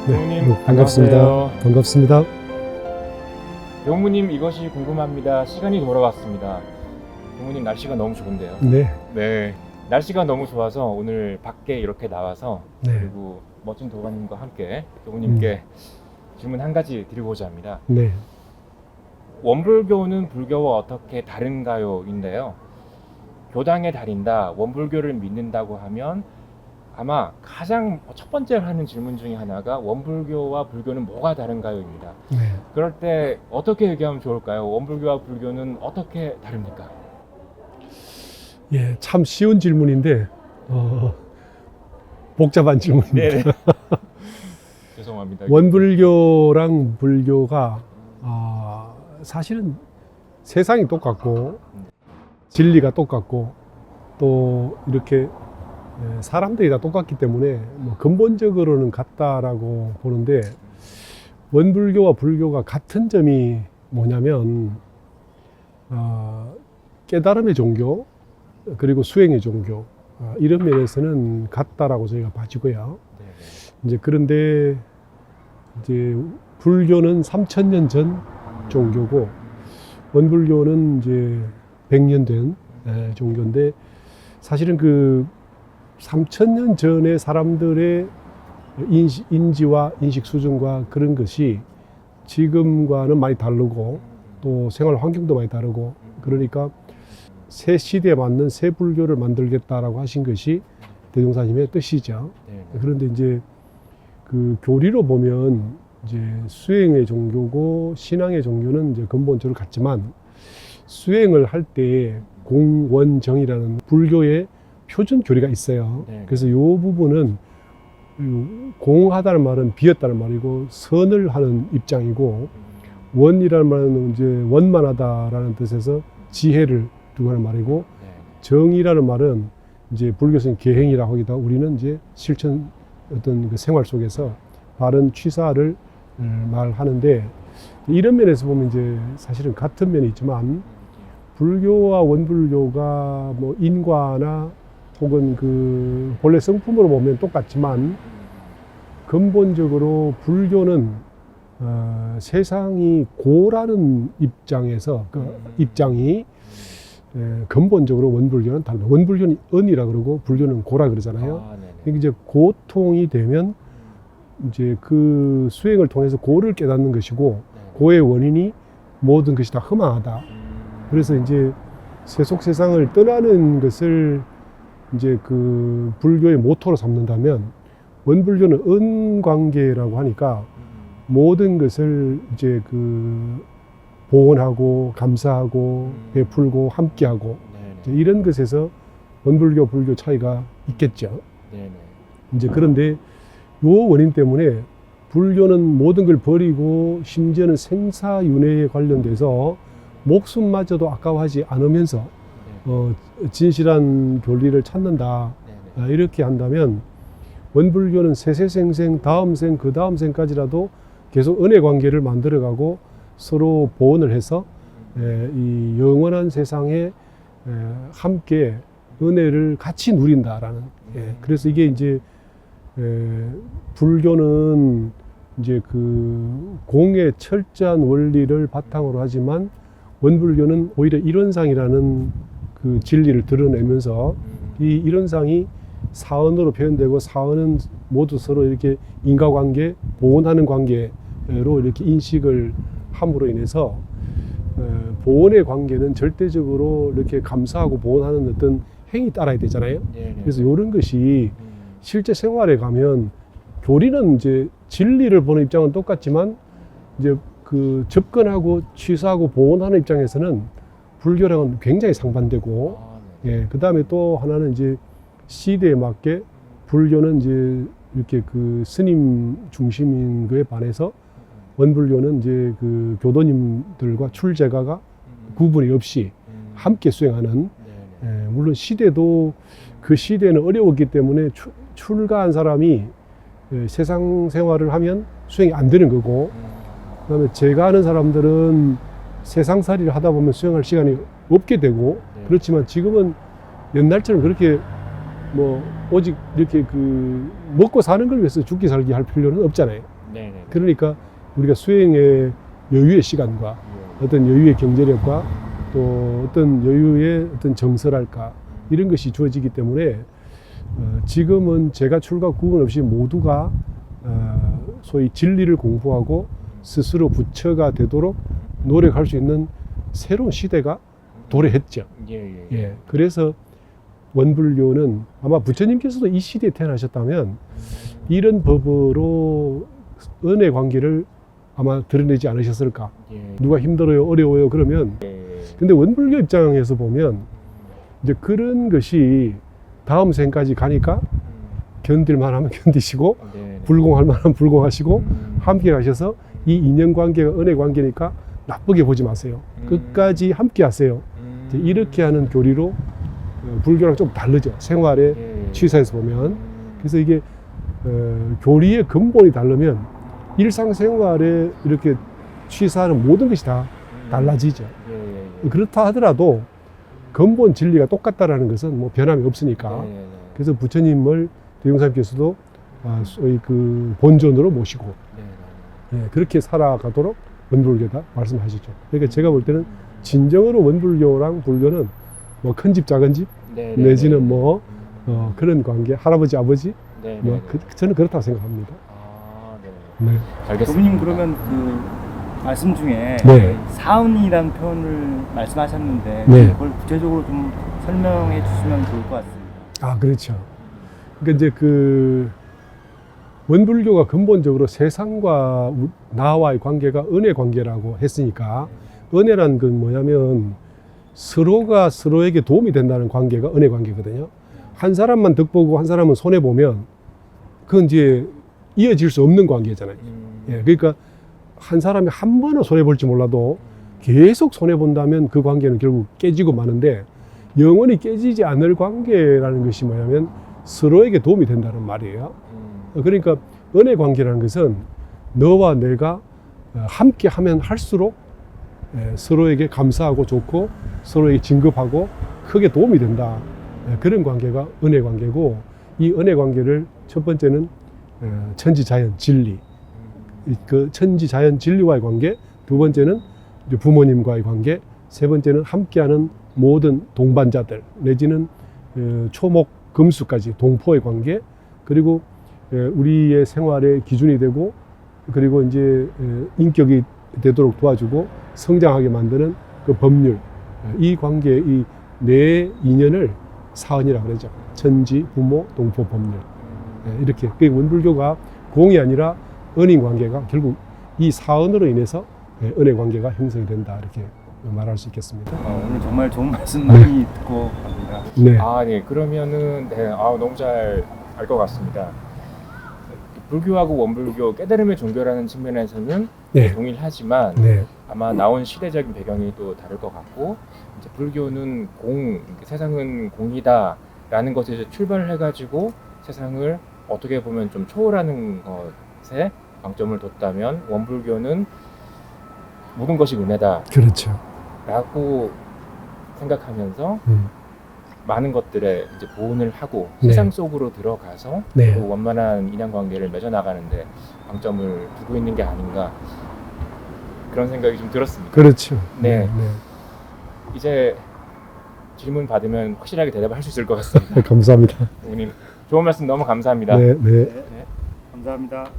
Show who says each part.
Speaker 1: 용무님
Speaker 2: 반갑습니다.
Speaker 1: 안녕하세요.
Speaker 2: 반갑습니다.
Speaker 1: 용무님 이것이 궁금합니다. 시간이 돌아왔습니다. 용무님 날씨가 너무 좋은데요.
Speaker 2: 네,
Speaker 1: 네. 날씨가 너무 좋아서 오늘 밖에 이렇게 나와서
Speaker 2: 네,
Speaker 1: 그리고 멋진 도가님과 함께 용무님께 질문 한 가지 드리고자 합니다.
Speaker 2: 네,
Speaker 1: 원불교는 불교와 어떻게 다른가요? 인데요. 교당에 다린다, 원불교를 믿는다고 하면 아마 가장 첫 번째로 하는 질문 중에 하나가 원불교와 불교는 뭐가 다른가요입니다.
Speaker 2: 네.
Speaker 1: 그럴 때 어떻게 얘기하면 좋을까요? 원불교와 불교는 어떻게 다릅니까?
Speaker 2: 예, 참 쉬운 질문인데 복잡한 질문입니다.
Speaker 1: 네. 죄송합니다.
Speaker 2: 원불교랑 불교가 사실은 세상이 똑같고 진리가 똑같고 또 이렇게 사람들이 다 똑같기 때문에 뭐 근본적으로는 같다라고 보는데, 원불교와 불교가 같은 점이 뭐냐면 깨달음의 종교 그리고 수행의 종교, 이런 면에서는 같다라고 저희가 봐지고요.
Speaker 1: 네네.
Speaker 2: 이제 그런데 이제 불교는 3000년 전 종교고 원불교는 이제 100년 된 종교인데, 사실은 그 3000년 전의 사람들의 인지와 인식 수준과 그런 것이 지금과는 많이 다르고 또 생활 환경도 많이 다르고, 그러니까 새 시대에 맞는 새 불교를 만들겠다라고 하신 것이 대종사님의 뜻이죠.
Speaker 1: 네네.
Speaker 2: 그런데 이제 그 교리로 보면 이제 수행의 종교고 신앙의 종교는 이제 근본적으로 같지만, 수행을 할 때 공원정이라는 불교의 표준 교리가 있어요.
Speaker 1: 네.
Speaker 2: 그래서 이 부분은 공하다는 말은 비었다는 말이고 선을 하는 입장이고, 원이라는 말은 이제 원만하다라는 뜻에서 지혜를 두고 하는 말이고,
Speaker 1: 네.
Speaker 2: 정이라는 말은 이제 불교에서는 계행이라고 하기도 하고, 우리는 이제 실천 어떤 그 생활 속에서 바른 취사를 말하는데, 이런 면에서 보면 이제 사실은 같은 면이 있지만, 불교와 원불교가 뭐 인과나 혹은 그 본래 성품으로 보면 똑같지만, 근본적으로 불교는 세상이 고라는 입장에서 그 입장이 근본적으로 원불교는 다릅니다. 원불교는 은이라 그러고 불교는 고라 그러잖아요.
Speaker 1: 네네.
Speaker 2: 그러니까 이제 고통이 되면 이제 그 수행을 통해서 고를 깨닫는 것이고, 고의 원인이 모든 것이 다 허망하다. 그래서 이제 세속 세상을 떠나는 것을 이제 그 불교의 모토로 삼는다면, 원불교는 은관계라고 하니까 모든 것을 이제 그 보온하고 감사하고 베풀고 함께하고, 이제 이런 것에서 원불교 불교 차이가 있겠죠.
Speaker 1: 네네.
Speaker 2: 이제 그런데 요 원인 때문에 불교는 모든 걸 버리고 심지어는 생사윤회에 관련돼서 목숨마저도 아까워하지 않으면서 진실한 교리를 찾는다.
Speaker 1: 네네.
Speaker 2: 이렇게 한다면 원불교는 세세생생 다음 생 그 다음 생까지라도 계속 은혜 관계를 만들어가고 서로 보온을 해서 이 영원한 세상에 함께 은혜를 같이 누린다라는. 그래서 이게 이제 불교는 이제 그 공의 철저한 원리를 바탕으로 하지만, 원불교는 오히려 이론상이라는 그 진리를 드러내면서 이 이론상이 사언으로 표현되고, 사언은 모두 서로 이렇게 인과관계, 보온하는 관계로 이렇게 인식을 함으로 인해서 보온의 관계는 절대적으로 이렇게 감사하고 보온하는 어떤 행위 따라야 되잖아요.
Speaker 1: 네네.
Speaker 2: 그래서 이런 것이 실제 생활에 가면, 교리는 이제 진리를 보는 입장은 똑같지만 이제 그 접근하고 취사하고 보온하는 입장에서는 불교랑은 굉장히 상반되고, 그 다음에 또 하나는 이제 시대에 맞게 불교는 이제 이렇게 그 스님 중심인 거에 반해서 원불교는 이제 그 교도님들과 출제가가 구분이 없이 함께 수행하는, 물론 시대도 그 시대는 어려웠기 때문에 출가한 사람이 세상 생활을 하면 수행이 안 되는 거고, 그다음에 제가 아는 사람들은 세상살이를 하다 보면 수행할 시간이 없게 되고, 그렇지만 지금은 옛날처럼 그렇게 뭐 오직 이렇게 그 먹고 사는 걸 위해서 죽기 살기 할 필요는 없잖아요.
Speaker 1: 네네.
Speaker 2: 그러니까 우리가 수행의 여유의 시간과 어떤 여유의 경제력과 또 어떤 여유의 어떤 정서랄까 이런 것이 주어지기 때문에 지금은 제가 출가 구분 없이 모두가 소위 진리를 공부하고 스스로 부처가 되도록 노력할 수 있는 새로운 시대가 도래했죠. 예. 그래서 원불교는 아마 부처님께서도 이 시대에 태어나셨다면 이런 법으로 은혜 관계를 아마 드러내지 않으셨을까. 누가 힘들어요, 어려워요 그러면 근데 원불교 입장에서 보면 이제 그런 것이 다음 생까지 가니까 견딜만 하면 견디시고 불공할 만하면 불공하시고 함께 가셔서 이 인연 관계가 은혜 관계니까 나쁘게 보지 마세요. 끝까지 함께 하세요. 이제 이렇게 하는 교리로 불교랑 좀 다르죠. 생활의 취사에서 보면. 그래서 이게 교리의 근본이 다르면 일상생활에 이렇게 취사하는 모든 것이 다 달라지죠. 그렇다 하더라도 근본 진리가 똑같다라는 것은 뭐 변함이 없으니까. 그래서 부처님을 대용사님께서도 소위 그 본존으로 모시고 그렇게 살아가도록 원불교다 말씀하시죠. 그러니까 제가 볼 때는 진정으로 원불교랑 불교는 뭐 큰 집 작은 집 내지는 뭐 그런 관계 할아버지 아버지 뭐 저는 그렇다고 생각합니다. 네.
Speaker 1: 알겠습니다.
Speaker 3: 도부님 그러면 그 말씀 중에 사은이라는 표현을 말씀하셨는데 그걸 구체적으로 좀 설명해 주시면 좋을 것 같습니다.
Speaker 2: 아, 그렇죠. 그러니까 이제 그 원불교가 근본적으로 세상과 나와의 관계가 은혜 관계라고 했으니까 은혜란 건 뭐냐면 서로가 서로에게 도움이 된다는 관계가 은혜 관계거든요. 한 사람만 덕보고 한 사람은 손해보면 그건 이제 이어질 수 없는 관계잖아요. 예, 그러니까 한 사람이 한 번은 손해볼지 몰라도 계속 손해본다면 그 관계는 결국 깨지고 마는데 영원히 깨지지 않을 관계라는 것이 뭐냐면 서로에게 도움이 된다는 말이에요. 그러니까 은혜 관계라는 것은 너와 내가 함께 하면 할수록 서로에게 감사하고 좋고 서로에게 진급하고 크게 도움이 된다. 그런 관계가 은혜 관계고 이 은혜 관계를 첫 번째는 천지자연 진리, 그 천지자연 진리와의 관계, 두 번째는 이제 부모님과의 관계, 세 번째는 함께하는 모든 동반자들 내지는 초목 금수까지 동포의 관계, 그리고 우리의 생활의 기준이 되고 그리고 이제 인격이 되도록 도와주고 성장하게 만드는 그 법률, 이 관계, 이 네 인연을 사은이라고 그러죠. 천지, 부모, 동포, 법률. 이렇게 원불교가 공이 아니라 은인 관계가 결국 이 사은으로 인해서 은혜 관계가 형성이 된다 이렇게 말할 수 있겠습니다.
Speaker 3: 오늘 정말 좋은 말씀 많이 듣고 갑니다.
Speaker 2: 네.
Speaker 1: 네. 그러면은 너무 잘 알 것 같습니다. 불교하고 원불교 깨달음의 종교라는 측면에서는 동일하지만 아마 나온 시대적인 배경이 또 다를 것 같고 이제 불교는 세상은 공이다라는 것에서 출발을 해가지고 세상을 어떻게 보면 좀 초월하는 것에 방점을 뒀다면 원불교는 모든 것이 은혜다.
Speaker 2: 그렇죠.
Speaker 1: 라고 생각하면서 많은 것들에 이제 보온을 하고 세상 속으로 들어가서 그 원만한 인연관계를 맺어나가는데 방점을 두고 있는 게 아닌가 그런 생각이 좀 들었습니다.
Speaker 2: 그렇죠.
Speaker 1: 네. 이제 질문 받으면 확실하게 대답할 수 있을 것 같습니다.
Speaker 2: 감사합니다.
Speaker 1: 부모님 좋은 말씀 너무 감사합니다.
Speaker 2: 네.
Speaker 3: 감사합니다.